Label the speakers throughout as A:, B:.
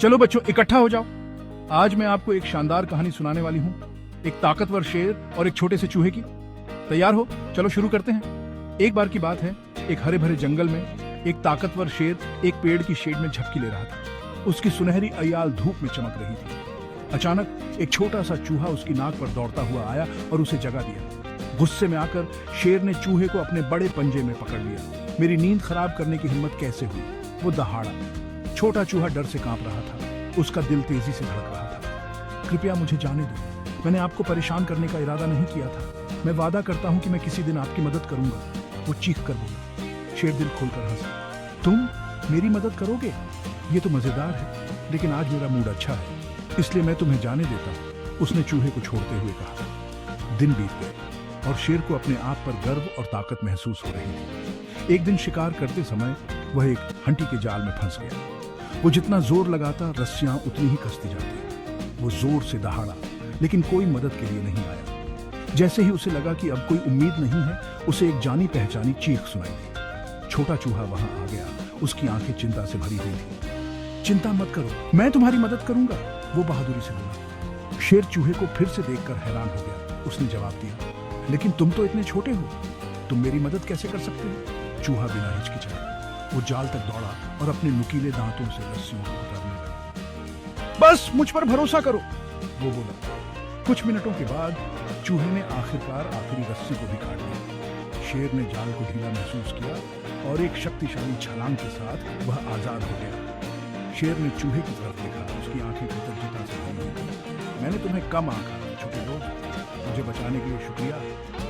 A: चलो बच्चों इकट्ठा हो जाओ। आज मैं आपको एक शानदार कहानी सुनाने वाली हूँ, एक ताकतवर शेर और एक छोटे से चूहे की। तैयार हो? चलो शुरू करते हैं। एक बार की बात है, एक हरे भरे जंगल में एक ताकतवर शेर एक पेड़ की शेड में झपकी ले रहा था। उसकी सुनहरी अयाल धूप में चमक रही थी। अचानक एक छोटा सा चूहा उसकी नाक पर दौड़ता हुआ आया और उसे जगा दिया। गुस्से में आकर शेर ने चूहे को अपने बड़े पंजे में पकड़ लिया। मेरी नींद खराब करने की हिम्मत कैसे हुई? वो दहाड़ा। छोटा चूहा डर से कांप रहा था। उसका दिल तेजी से धड़क रहा था। कृपया मुझे जाने दो, मैंने आपको परेशान करने का इरादा नहीं किया था। मैं वादा करता हूं कि मैं किसी दिन आपकी मदद करूंगा। वो चीख कर बोला। शेर दिल खोलकर हंसा। तुम मेरी मदद करोगे? ये तो मजेदार है, लेकिन आज मेरा मूड अच्छा है, इसलिए मैं तुम्हें जाने देता हूं, उसने चूहे को छोड़ते हुए कहा। दिन बीत गए और शेर को अपने आप पर गर्व और ताकत महसूस हो रही थी। एक दिन शिकार करते समय वह एक हंटी के जाल में फंस गया। वो जितना जोर लगाता, रस्सियां उतनी ही कसती जाती। वो जोर से दहाड़ा, लेकिन कोई मदद के लिए नहीं आया। जैसे ही उसे लगा कि अब कोई उम्मीद नहीं है, उसे एक जानी पहचानी चीख सुनाई दी। छोटा चूहा वहां आ गया। उसकी आंखें चिंता से भरी हुई थी। चिंता मत करो, मैं तुम्हारी मदद करूंगा, वो बहादुरी से बोला। शेर चूहे को फिर से देखकर हैरान हो गया। उसने जवाब दिया, लेकिन तुम तो इतने छोटे हो, तुम मेरी मदद कैसे कर सकते हो? चूहा बिना हिचकिचाए वो जाल तक दौड़ा और अपने नुकीले दांतों से रस्सियों को उतारने लगा। बस मुझ पर भरोसा करो, वो बोला। कुछ मिनटों के बाद चूहे ने आखिरकार आखिरी रस्सी को भी काट दिया। शेर ने जाल को ढीला महसूस किया और एक शक्तिशाली छलांग के साथ वह आजाद हो गया। शेर ने चूहे की तरफ देखा। उसकी आंखें कृतज्ञता से भरी हुई। मैंने तुम्हें कम आंका छोटे दोस्त, मुझे बचाने के लिए शुक्रिया।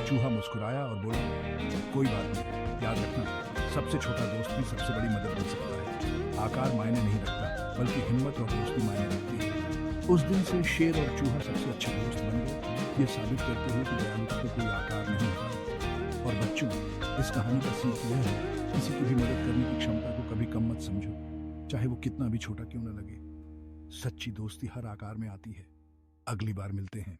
A: चूहा मुस्कुराया और बोला, कोई बात नहीं, याद रखना सबसे छोटा दोस्त भी सबसे बड़ी मदद दे सकता है। आकार मायने नहीं रखता, बल्कि हिम्मत और दोस्ती मायने रखती है। उस दिन से शेर और चूहा सबसे अच्छे दोस्त बन गए, ये साबित करते हुए कि दयालुता को कोई आकार नहीं होता। और बच्चों, इस कहानी का सीख यह है, किसी की भी मदद करने की क्षमता को कभी कम मत समझो, चाहे वो कितना भी छोटा क्यों न लगे। सच्ची दोस्ती हर आकार में आती है। अगली बार मिलते हैं।